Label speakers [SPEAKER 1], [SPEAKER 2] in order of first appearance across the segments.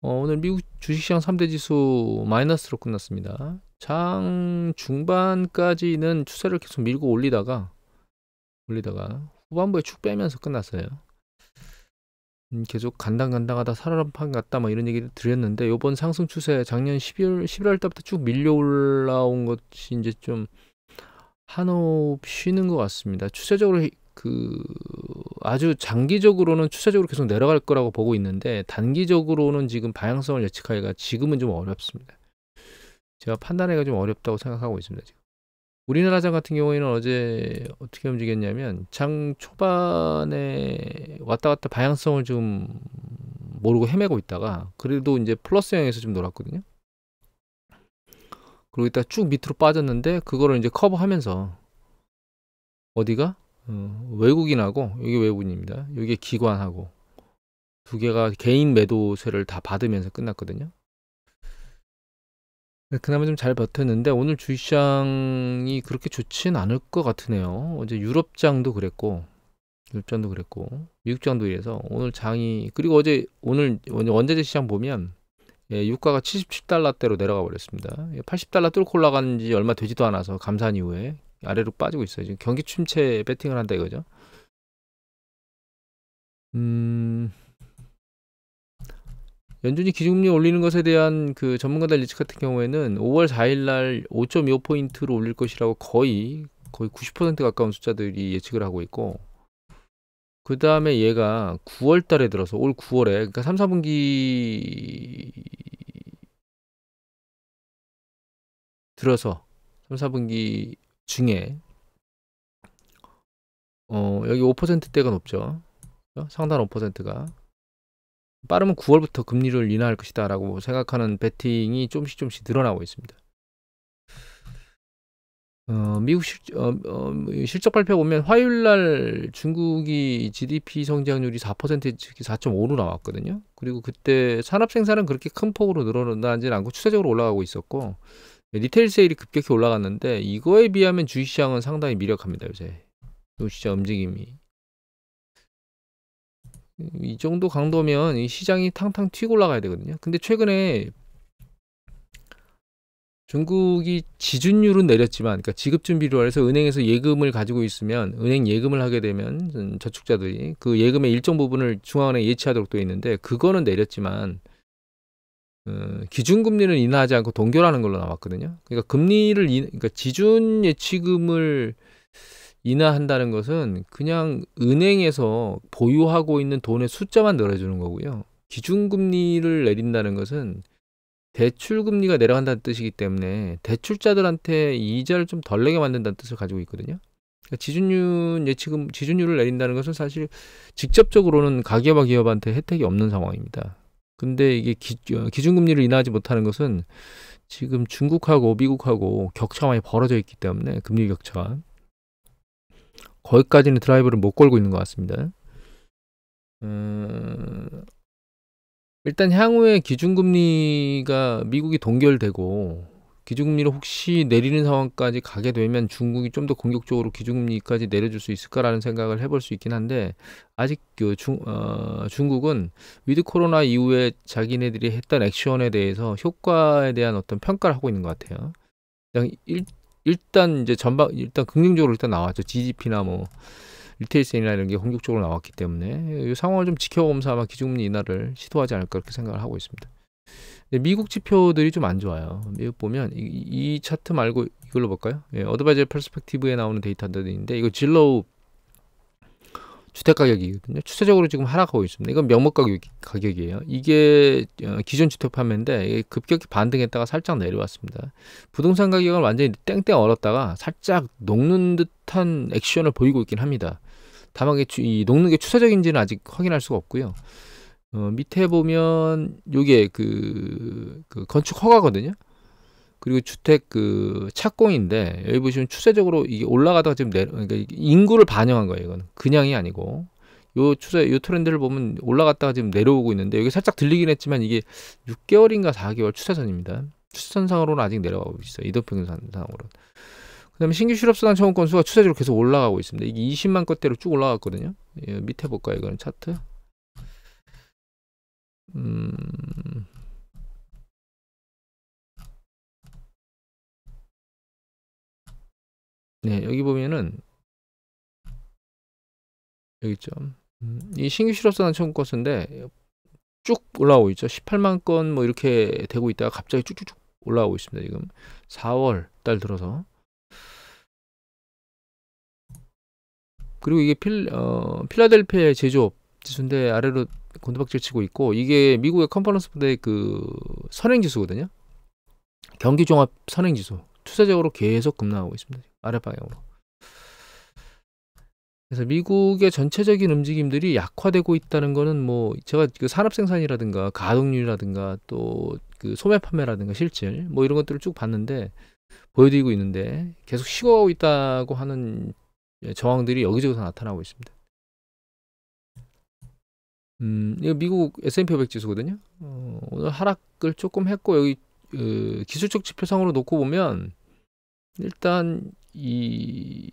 [SPEAKER 1] 오늘 미국 주식시장 3대 지수 마이너스로 끝났습니다. 장 중반까지는 추세를 계속 밀고 올리다가 후반부에 축 빼면서 끝났어요. 계속 간당간당하다 살얼음판 같다 뭐 이런 얘기를 드렸는데, 요번 상승 추세 작년 11월 달부터 쭉 밀려 올라온 것이 이제 좀 한호흡 쉬는 것 같습니다. 추세적으로 아주 장기적으로는 추세적으로 계속 내려갈 거라고 보고 있는데, 단기적으로는 지금 방향성을 예측하기가 지금은 좀 어렵습니다. 제가 판단하기가 좀 어렵다고 생각하고 있습니다. 지금 우리나라 장 같은 경우에는 어제 어떻게 움직였냐면, 장 초반에 왔다 갔다 방향성을 좀 모르고 헤매고 있다가 그래도 이제 플러스형에서 좀 놀았거든요. 그리고 이따 쭉 밑으로 빠졌는데, 그거를 이제 커버하면서 어디가 외국인하고, 여기 외국인입니다. 여기 기관하고 두 개가 개인 매도세를 다 받으면서 끝났거든요. 그나마 좀 잘 버텼는데, 오늘 주식시장이 그렇게 좋진 않을 것 같으네요. 어제 유럽장도 그랬고 미국장도 이래서 오늘 장이, 그리고 오늘 원자재 시장 보면 유가가 77달러대로 내려가 버렸습니다. 80달러 뚫고 올라간 지 얼마 되지도 않아서 감산 이후에 아래로 빠지고 있어요. 지금 경기 침체 베팅을 한다 이거죠. 연준이 기준금리 올리는 것에 대한 그 전문가들 예측 같은 경우에는 5월 4일 날 5.25포인트로 올릴 것이라고 거의 90% 가까운 숫자들이 예측을 하고 있고, 그 다음에 얘가 9월 달에 들어서, 올 9월에, 그러니까 3, 4분기 들어서 3, 4분기 중에 여기 5%대가 높죠. 상단 5%가 빠르면 9월부터 금리를 인하할 것이다 라고 생각하는 베팅이 조금씩 늘어나고 있습니다. 미국 실적 발표 보면 화요일날 중국이 GDP 성장률이 4%, 4.5로 나왔거든요. 그리고 그때 산업 생산은 그렇게 큰 폭으로 늘어나지는 않고 추세적으로 올라가고 있었고, 리테일 세일이 급격히 올라갔는데, 이거에 비하면 주식시장은 상당히 미력합니다. 요새 주식시장 움직임이 이 정도 강도면 이 시장이 탕탕 튀고 올라가야 되거든요. 근데 최근에 중국이 지준율은 내렸지만, 그러니까 지급준비로 해서 은행에서 예금을 가지고 있으면, 은행 예금을 하게 되면 저축자들이 그 예금의 일정 부분을 중앙은행에 예치하도록 되어 있는데, 그거는 내렸지만 기준금리는 인하하지 않고 동결하는 걸로 나왔거든요. 그러니까 그러니까 지준 예치금을 인하한다는 것은 그냥 은행에서 보유하고 있는 돈의 숫자만 늘어주는 거고요. 기준금리를 내린다는 것은 대출금리가 내려간다는 뜻이기 때문에 대출자들한테 이자를 좀 덜 내게 만든다는 뜻을 가지고 있거든요. 그러니까 지준율을 내린다는 것은 사실 직접적으로는 가계와 기업한테 혜택이 없는 상황입니다. 근데 이게 기준금리를 인하하지 못하는 것은 지금 중국하고 미국하고 격차가 많이 벌어져 있기 때문에, 금리 격차가 거기까지는 드라이브를 못 걸고 있는 것 같습니다. 일단 향후에 기준금리가 미국이 동결되고 기준금리를 혹시 내리는 상황까지 가게 되면 중국이 좀 더 공격적으로 기준금리까지 내려줄 수 있을까라는 생각을 해볼 수 있긴 한데, 아직 중국은 위드 코로나 이후에 자기네들이 했던 액션에 대해서 효과에 대한 어떤 평가를 하고 있는 것 같아요. 그냥 일단 이제 일단 긍정적으로 일단 나왔죠. GDP나 뭐 리테일 세일이나 이런 게 공격적으로 나왔기 때문에 이 상황을 좀 지켜보면서 아마 기준금리 인하를 시도하지 않을까 그렇게 생각을 하고 있습니다. 미국 지표들이 좀 안 좋아요. 미국 보면 이 차트 말고 이걸로 볼까요? 어드바이저 퍼스펙티브에 나오는 데이터들인데, 이거 진로우 주택가격이거든요. 추세적으로 지금 하락하고 있습니다. 이건 명목 가격이에요. 이게 기존 주택 판매인데 급격히 반등했다가 살짝 내려왔습니다. 부동산 가격은 완전히 땡땡 얼었다가 살짝 녹는 듯한 액션을 보이고 있긴 합니다. 다만 이 녹는 게 추세적인지는 아직 확인할 수가 없고요. 밑에 보면 요게 그 건축 허가거든요. 그리고 주택 착공인데, 여기 보시면 추세적으로 이게 올라가다가 지금 그러니까 인구를 반영한 거예요. 이건 그냥이 아니고 요 트렌드를 보면 올라갔다가 지금 내려오고 있는데, 여기 살짝 들리긴 했지만 이게 6개월인가 4개월 추세선입니다. 추세선상으로는 아직 내려가고 있어요. 이동평균선상으로. 그다음에 신규 실업수당 청구 건수가 추세적으로 계속 올라가고 있습니다. 이게 20만 건대로 쭉 올라갔거든요. 밑에 볼까요? 이거는 차트. 네, 여기 보면은 여기 있죠. 이 신규 실업선언 청구 건수인데 쭉 올라오고 있죠. 18만 건 뭐 이렇게 되고 있다가 갑자기 쭉쭉쭉 올라오고 있습니다. 지금 4월 달 들어서. 그리고 이게 필라델피아의 제조업 지수인데 아래로 곤두박질 치고 있고, 이게 미국의 컨퍼런스 보드의 그 선행지수거든요. 경기종합 선행지수 추세적으로 계속 급락하고 있습니다. 아랫방향으로. 그래서 미국의 전체적인 움직임들이 약화되고 있다는 거는 뭐 제가 그 산업 생산이라든가 가동률이라든가 또 그 소매 판매라든가 실질 뭐 이런 것들을 쭉 봤는데 보여드리고 있는데 계속 식어가고 있다고 하는 저항들이 여기저기서 나타나고 있습니다. 이거 미국 S&P 500 지수거든요. 오늘 하락을 조금 했고, 여기 기술적 지표상으로 놓고 보면 일단 이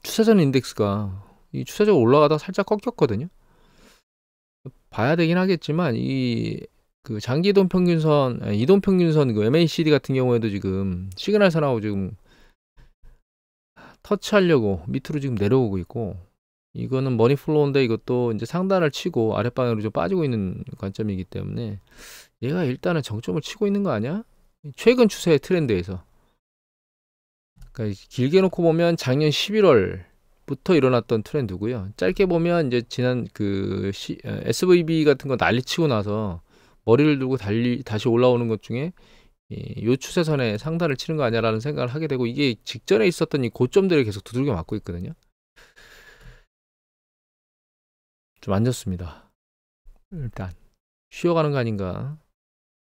[SPEAKER 1] 추세선 인덱스가 이 추세적으로 올라가다가 살짝 꺾였거든요. 봐야 되긴 하겠지만 이 그 장기 이동 평균선, 이동 평균선 그 MACD 같은 경우에도 지금 시그널선하고 지금 터치하려고 밑으로 지금 내려오고 있고, 이거는 머니플로우인데 이것도 이제 상단을 치고 아랫방향으로 좀 빠지고 있는 관점이기 때문에 얘가 일단은 정점을 치고 있는 거 아니야? 최근 추세의 트렌드에서. 그러니까 길게 놓고 보면 작년 11월부터 일어났던 트렌드고요. 짧게 보면 이제 지난 그 SVB 같은 거 난리치고 나서 머리를 들고 다시 올라오는 것 중에 요 추세선에 상단을 치는 거 아니야라는 생각을 하게 되고, 이게 직전에 있었던 이 고점들을 계속 두들겨 맞고 있거든요. 좀 안 좋습니다. 일단 쉬어가는 거 아닌가.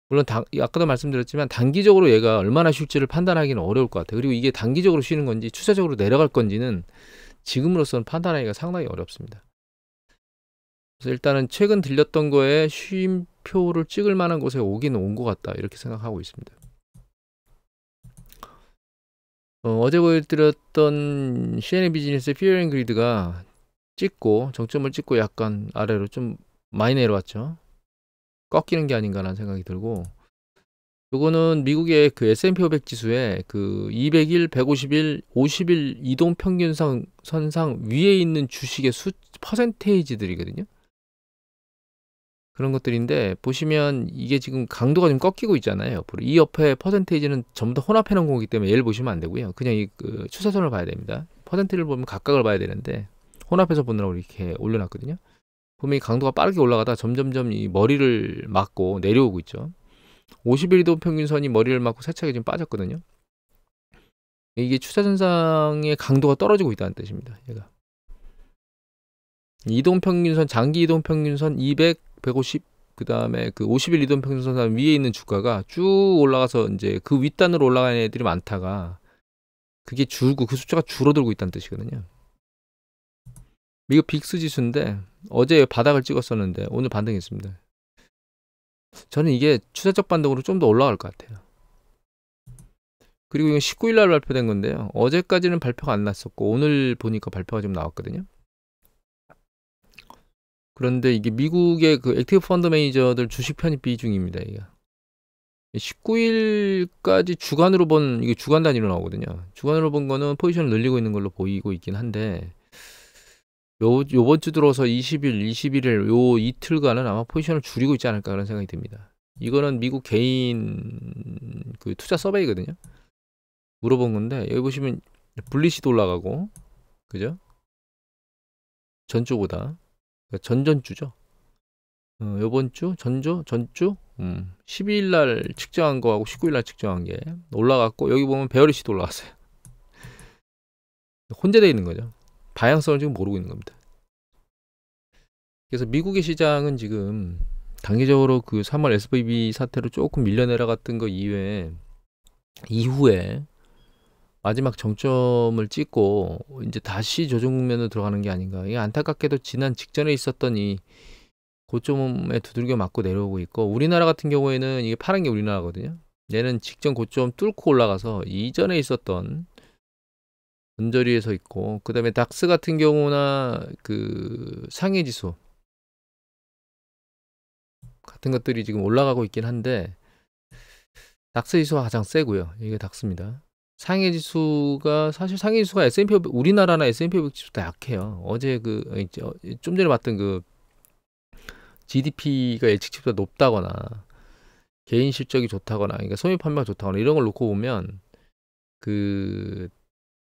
[SPEAKER 1] 물론 아까도 말씀드렸지만 단기적으로 얘가 얼마나 쉴지를 판단하기는 어려울 것 같아요. 그리고 이게 단기적으로 쉬는 건지 추세적으로 내려갈 건지는 지금으로서는 판단하기가 상당히 어렵습니다. 그래서 일단은 최근 들렸던 거에 쉼표를 찍을 만한 곳에 오기는 온 것 같다, 이렇게 생각하고 있습니다. 어제 보여드렸던 CNN 비즈니스의 피어 앤 그리드가 정점을 찍고 약간 아래로 좀 많이 내려왔죠. 꺾이는 게 아닌가라는 생각이 들고, 요거는 미국의 그 S&P 500 지수의 그 200일, 150일, 50일 이동 평균선 선상 위에 있는 주식의 퍼센테이지들이거든요. 그런 것들인데 보시면 이게 지금 강도가 좀 꺾이고 있잖아요. 옆으로. 이 옆에 퍼센테이지는 전부 다 혼합해 놓은 거기 때문에 얘를 보시면 안 되고요. 그냥 이 그 추세선을 봐야 됩니다. 퍼센트를 보면 각각을 봐야 되는데 혼합해서 보느라고 이렇게 올려놨거든요. 보면 이 강도가 빠르게 올라가다 점점점 이 머리를 맞고 내려오고 있죠. 50일 이동 평균선이 머리를 맞고 세차게 지금 빠졌거든요. 이게 추세선상의 강도가 떨어지고 있다는 뜻입니다. 얘가 이동평균선, 장기 이동평균선 200, 150, 그 다음에 그 50일 이동평균선 위에 있는 주가가 쭉 올라가서 이제 그 윗단으로 올라가는 애들이 많다가 그게 줄고 그 숫자가 줄어들고 있다는 뜻이거든요. 미국 빅스 지수인데 어제 바닥을 찍었었는데 오늘 반등했습니다. 저는 이게 추세적 반등으로 좀 더 올라갈 것 같아요. 그리고 이건 19일 날 발표된 건데요. 어제까지는 발표가 안 났었고 오늘 보니까 발표가 좀 나왔거든요. 그런데 이게 미국의 그 액티브 펀드 매니저들 주식 편입 비중입니다. 이게 19일까지 주간으로 이게 주간 단위로 나오거든요. 주간으로 본 거는 포지션을 늘리고 있는 걸로 보이고 있긴 한데, 요번 주 들어서 20일, 21일 요 이틀간은 아마 포지션을 줄이고 있지 않을까 그런 생각이 듭니다. 이거는 미국 개인 그 투자 서베이거든요. 물어본 건데 여기 보시면 블리시도 올라가고, 그죠? 전주보다 전전주죠. 요번 주, 전주, 12일 날 측정한 거하고 19일 날 측정한 게 올라갔고, 여기 보면 베어리시도 올라갔어요. 혼재되어 있는 거죠. 방향성을 지금 모르고 있는 겁니다. 그래서 미국의 시장은 지금 단기적으로 그 3월 SVB 사태로 조금 밀려 내려갔던 거 이후에 마지막 정점을 찍고 이제 다시 조정 국면으로 들어가는 게 아닌가. 이게 안타깝게도 지난 직전에 있었던 이 고점에 두들겨 맞고 내려오고 있고, 우리나라 같은 경우에는 이게 파란 게 우리나라거든요. 얘는 직전 고점 뚫고 올라가서 이전에 있었던 언저리에 서 있고, 그 다음에 닥스 같은 경우나 그 상해지수 같은 것들이 지금 올라가고 있긴 한데, 닥스 지수가 가장 세고요. 이게 닥스입니다. 상해 지수가 사실 상해 지수가 S&P 500, 우리나라나 S&P 500 지수보다 약해요. 어제 좀 전에 봤던 그 GDP가 예측치보다 높다거나 개인 실적이 좋다거나 그러니까 소매 판매가 좋다거나 이런 걸 놓고 보면 그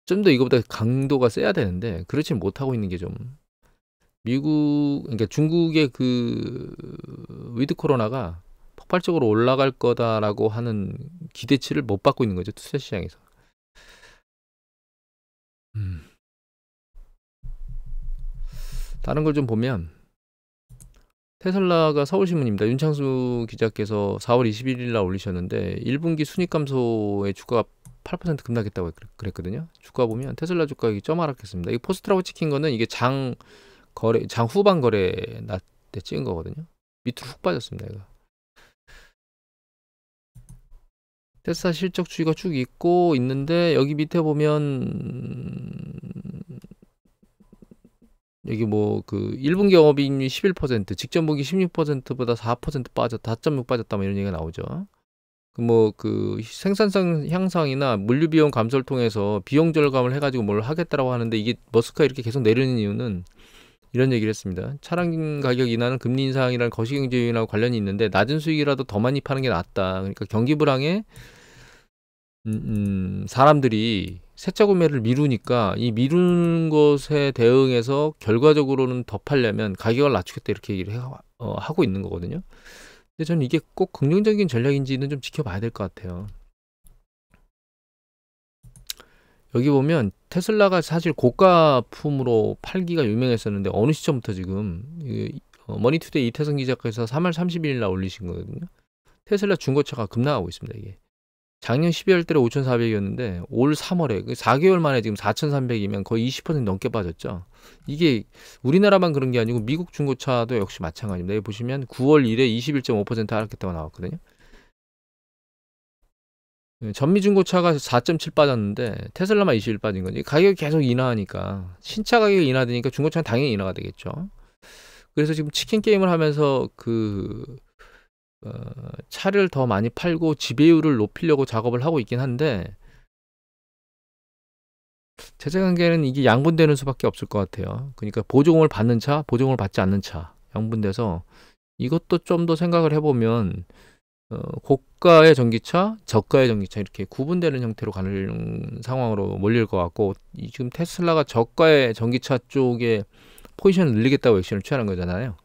[SPEAKER 1] 좀 더 이거보다 강도가 세야 되는데 그렇지 못하고 있는 게 좀 미국 그러니까 중국의 그 위드 코로나가 폭발적으로 올라갈 거다라고 하는 기대치를 못 받고 있는 거죠. 투자 시장에서. 다른 걸 좀 보면 테슬라가 서울신문입니다. 윤창수 기자께서 4월 21일 날 올리셨는데 1분기 순이익 감소에 주가가 8% 급락했다고 그랬거든요. 주가 보면 테슬라 주가가 점 하락했습니다. 이 포스트라고 찍힌 거는 이게 장 후반 거래 날 때 찍은 거거든요. 밑으로 훅 빠졌습니다. 이거. 테슬라 실적 추이가 쭉 있고 있는데 여기 밑에 보면 여기 뭐 그 1분기 영업이익률이 11%, 직전 분기 16%보다 4% 빠졌다, 4.6 빠졌다 뭐 이런 얘기가 나오죠. 뭐 그 생산성 향상이나 물류 비용 감소를 통해서 비용 절감을 해가지고 뭘 하겠다라고 하는데 이게 머스크가 이렇게 계속 내리는 이유는 이런 얘기를 했습니다. 차량 가격 인하는 금리 인상이라는 거시경제 요인하고 관련이 있는데 낮은 수익이라도 더 많이 파는 게 낫다. 그러니까 경기 불황에 사람들이 세차 구매를 미루니까 이 미루는 것에 대응해서 결과적으로는 더 팔려면 가격을 낮추겠다 이렇게 얘기를 하고 있는 거거든요. 근데 저는 이게 꼭 긍정적인 전략인지는 좀 지켜봐야 될 것 같아요. 여기 보면 테슬라가 사실 고가품으로 팔기가 유명했었는데 어느 시점부터 지금 머니투데이 이태성 기자께서 3월 30일 날 올리신 거거든요. 테슬라 중고차가 급락하고 있습니다. 이게 작년 12월 달에 5,400이었는데 올 3월에 4개월 만에 지금 4,300이면 거의 20% 넘게 빠졌죠. 이게 우리나라만 그런 게 아니고 미국 중고차도 역시 마찬가지입니다. 여기 보시면 9월 1에 21.5% 하락했다고 나왔거든요. 전미 중고차가 4.7 빠졌는데 테슬라만 21 빠진 거지. 가격이 계속 인하하니까 신차 가격이 인하되니까 중고차는 당연히 인하가 되겠죠. 그래서 지금 치킨 게임을 하면서 차를 더 많이 팔고 지배율을 높이려고 작업을 하고 있긴 한데 제 생각에는 이게 양분되는 수밖에 없을 것 같아요. 그러니까 보조금을 받는 차, 보조금을 받지 않는 차 양분돼서 이것도 좀 더 생각을 해보면 고가의 전기차, 저가의 전기차 이렇게 구분되는 형태로 가는 상황으로 몰릴 것 같고 지금 테슬라가 저가의 전기차 쪽에 포지션을 늘리겠다고 액션을 취하는 거잖아요.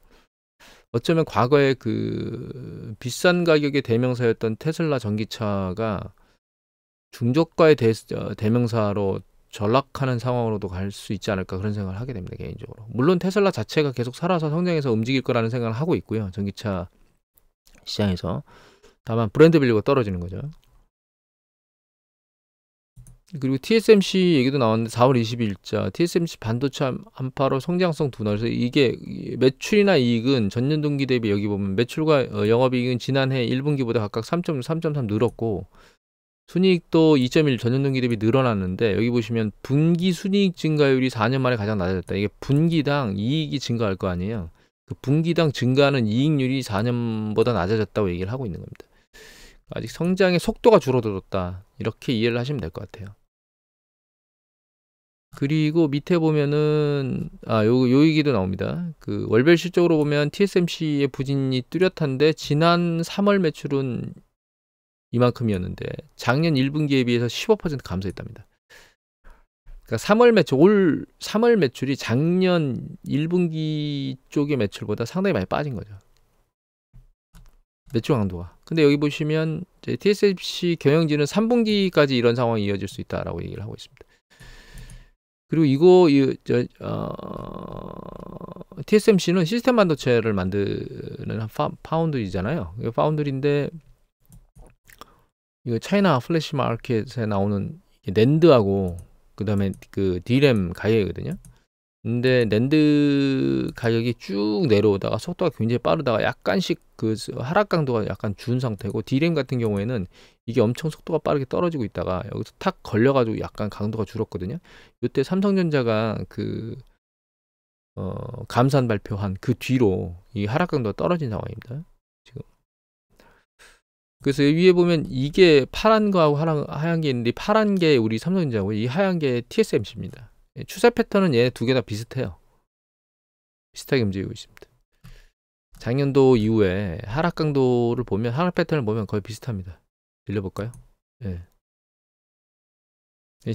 [SPEAKER 1] 어쩌면 과거에 그 비싼 가격의 대명사였던 테슬라 전기차가 중저가의 대명사로 전락하는 상황으로도 갈 수 있지 않을까 그런 생각을 하게 됩니다. 개인적으로. 물론 테슬라 자체가 계속 살아서 성장해서 움직일 거라는 생각을 하고 있고요. 전기차 시장에서. 다만 브랜드 밸류가 떨어지는 거죠. 그리고 TSMC 얘기도 나왔는데 4월 22일자 TSMC 반도체 한파로 성장성 둔화. 그래서 이게 매출이나 이익은 전년 동기 대비 여기 보면 매출과 영업이익은 지난해 1분기보다 각각 3.3 늘었고 순이익도 2.1 전년 동기 대비 늘어났는데 여기 보시면 분기 순이익 증가율이 4년 만에 가장 낮아졌다. 이게 분기당 이익이 증가할 거 아니에요. 그 분기당 증가하는 이익률이 4년보다 낮아졌다고 얘기를 하고 있는 겁니다. 아직 성장의 속도가 줄어들었다. 이렇게 이해를 하시면 될 것 같아요. 그리고 밑에 보면은 요 얘기도 나옵니다. 그 월별 실적으로 보면 TSMC의 부진이 뚜렷한데 지난 3월 매출은 이만큼이었는데 작년 1분기에 비해서 15% 감소했답니다. 그러니까 3월 매출이 작년 1분기 쪽의 매출보다 상당히 많이 빠진 거죠. 매출 강도가. 근데 여기 보시면 TSMC 경영진은 3분기까지 이런 상황이 이어질 수 있다라고 얘기를 하고 있습니다. 그리고 TSMC는 시스템 반도체를 만드는 파운드리잖아요. 파운드리인데 이거 차이나 플래시 마켓에 나오는 낸드하고 그다음에 그 D램 가격이거든요. 근데 낸드 가격이 쭉 내려오다가 속도가 굉장히 빠르다가 약간씩 그 하락 강도가 약간 준 상태고 D램 같은 경우에는 이게 엄청 속도가 빠르게 떨어지고 있다가 여기서 탁 걸려가지고 약간 강도가 줄었거든요. 이때 삼성전자가 감산 발표한 그 뒤로 이 하락 강도가 떨어진 상황입니다. 지금. 그래서 위에 보면 이게 파란 거하고 하얀 게 있는데, 파란 게 우리 삼성전자고 이 하얀 게 TSMC입니다. 추세 패턴은 얘네 두 개 다 비슷해요. 비슷하게 움직이고 있습니다. 작년도 이후에 하락 강도를 보면, 하락 패턴을 보면 거의 비슷합니다. 들려볼까요? 예.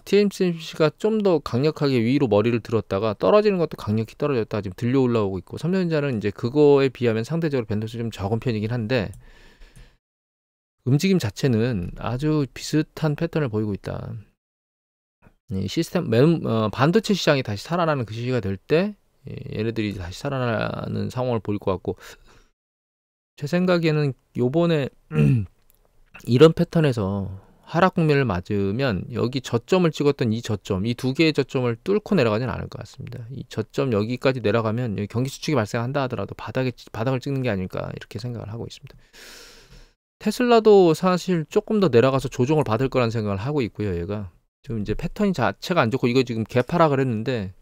[SPEAKER 1] TSMC가 좀 더 강력하게 위로 머리를 들었다가 떨어지는 것도 강력히 떨어졌다가 지금 들려 올라오고 있고, 삼성전자는 이제 그거에 비하면 상대적으로 변동성이 좀 적은 편이긴 한데, 움직임 자체는 아주 비슷한 패턴을 보이고 있다. 이 시스템 반도체 시장이 다시 살아나는 그 시기가 될 때 얘네들이 다시 살아나는 상황을 보일 것 같고, 제 생각에는 요번에 이런 패턴에서 하락 국면을 맞으면 여기 저점을 찍었던 이 저점, 이 두 개의 저점을 뚫고 내려가지는 않을 것 같습니다. 이 저점 여기까지 내려가면 여기 경기 수축이 발생한다 하더라도 바닥을 찍는 게 아닐까, 이렇게 생각을 하고 있습니다. 테슬라도 사실 조금 더 내려가서 조정을 받을 거라는 생각을 하고 있고요. 얘가 지금 이제 패턴이 자체가 안 좋고, 이거 지금 개파락을 했는데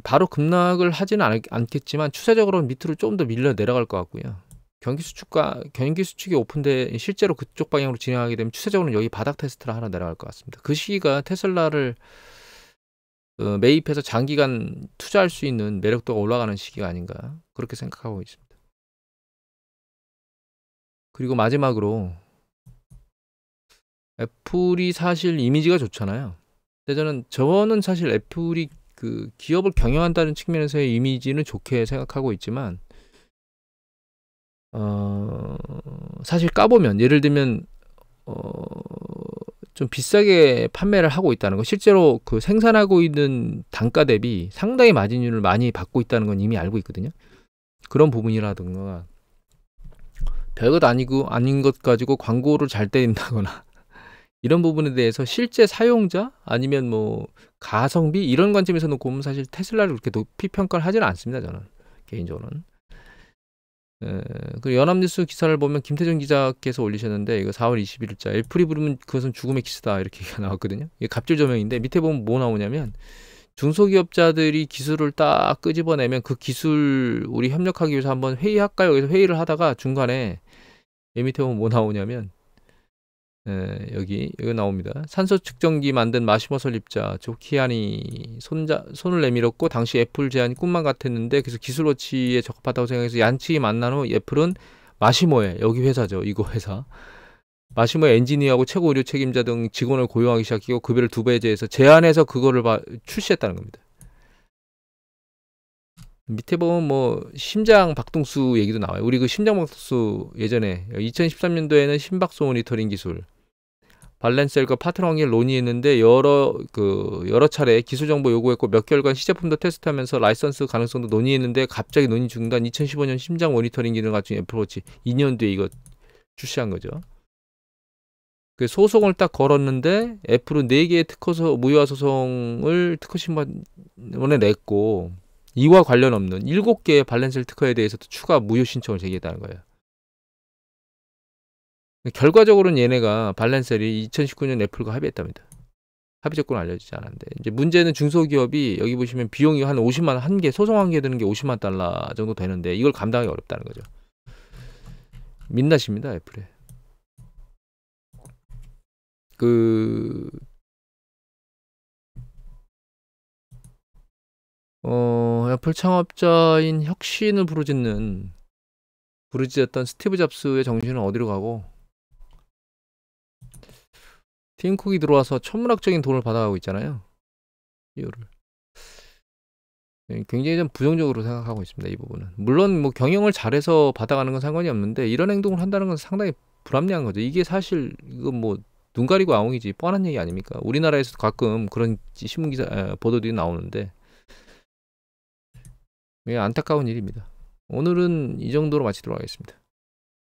[SPEAKER 1] 바로 급락을 하지는 않겠지만 추세적으로는 밑으로 조금 더 밀려 내려갈 것 같고요. 경기 수축이 오픈돼 실제로 그쪽 방향으로 진행하게 되면 추세적으로는 여기 바닥 테스트를 하나 내려갈 것 같습니다. 그 시기가 테슬라를 매입해서 장기간 투자할 수 있는 매력도가 올라가는 시기가 아닌가, 그렇게 생각하고 있습니다. 그리고 마지막으로 애플이 사실 이미지가 좋잖아요. 근데 저는 사실 애플이 그 기업을 경영한다는 측면에서의 이미지는 좋게 생각하고 있지만, 사실 까보면 예를 들면 좀 비싸게 판매를 하고 있다는 거, 실제로 그 생산하고 있는 단가 대비 상당히 마진율을 많이 받고 있다는 건 이미 알고 있거든요. 그런 부분이라든가 별것 아닌 것 가지고 광고를 잘 때린다거나 이런 부분에 대해서 실제 사용자 아니면 뭐 가성비 이런 관점에서 놓고 보면 사실 테슬라를 그렇게 높이 평가를 하지는 않습니다. 저는 개인적으로는. 그 연합뉴스 기사를 보면 김태준 기자께서 올리셨는데, 이거 4월 21일자 애플이 부르면 그것은 죽음의 키스다, 이렇게 나왔거든요. 이게 갑질 조명인데 밑에 보면 뭐 나오냐면, 중소기업자들이 기술을 딱 끄집어내면 그 기술 우리 협력하기 위해서 한번 회의할까요? 여기서 회의를 하다가 중간에 이 밑에 보면 뭐 나오냐면, 여기 나옵니다. 산소 측정기 만든 마시모 설립자 조키안이 손을 내밀었고, 당시 애플 제안이 꿈만 같았는데 그래서 기술워치에 적합하다고 생각해서 얀치히 만난 후 애플은 마시모에, 여기 회사죠, 이거 회사 마시모의 엔지니어하고 최고 의료 책임자 등 직원을 고용하기 시작했고 급여를 2배제해서 제안해서 그거를 출시했다는 겁니다. 밑에 보면 뭐 심장 박동수 얘기도 나와요. 우리 그 심장 박동수 예전에 2013년도에는 심박수 모니터링 기술 발렌셀과 파트너 관계를 논의했는데 여러 차례 기술 정보 요구했고 몇 개월간 시제품도 테스트하면서 라이선스 가능성도 논의했는데 갑자기 논의 중단. 2015년 심장 모니터링 기능 갖춘 애플워치 2년 뒤에 이거 출시한 거죠. 그 소송을 딱 걸었는데 애플은 4개의 무효화 소송을 특허심판원에 냈고, 이와 관련 없는 7개의 발렌셀 특허에 대해서도 추가 무효 신청을 제기했다는 거예요. 결과적으로는 얘네가 발렌셀이 2019년 애플과 합의했답니다. 합의 조건은 알려지지 않았는데, 이제 문제는 중소기업이 여기 보시면 비용이 한 50만 한 개, 소송 한 개 드는 게 $50만 정도 되는데 이걸 감당하기 어렵다는 거죠. 민낯입니다, 애플에. 애플 창업자인 혁신을 부르짖었던 스티브 잡스의 정신은 어디로 가고, 팀 쿡이 들어와서 천문학적인 돈을 받아가고 있잖아요. 이유를 굉장히 좀 부정적으로 생각하고 있습니다. 이 부분은 물론 뭐 경영을 잘해서 받아가는 건 상관이 없는데, 이런 행동을 한다는 건 상당히 불합리한 거죠. 이게 사실 이거 뭐 눈 가리고 아웅이지 뻔한 얘기 아닙니까? 우리나라에서도 가끔 그런 신문기사 보도들이 나오는데 안타까운 일입니다. 오늘은 이 정도로 마치도록 하겠습니다.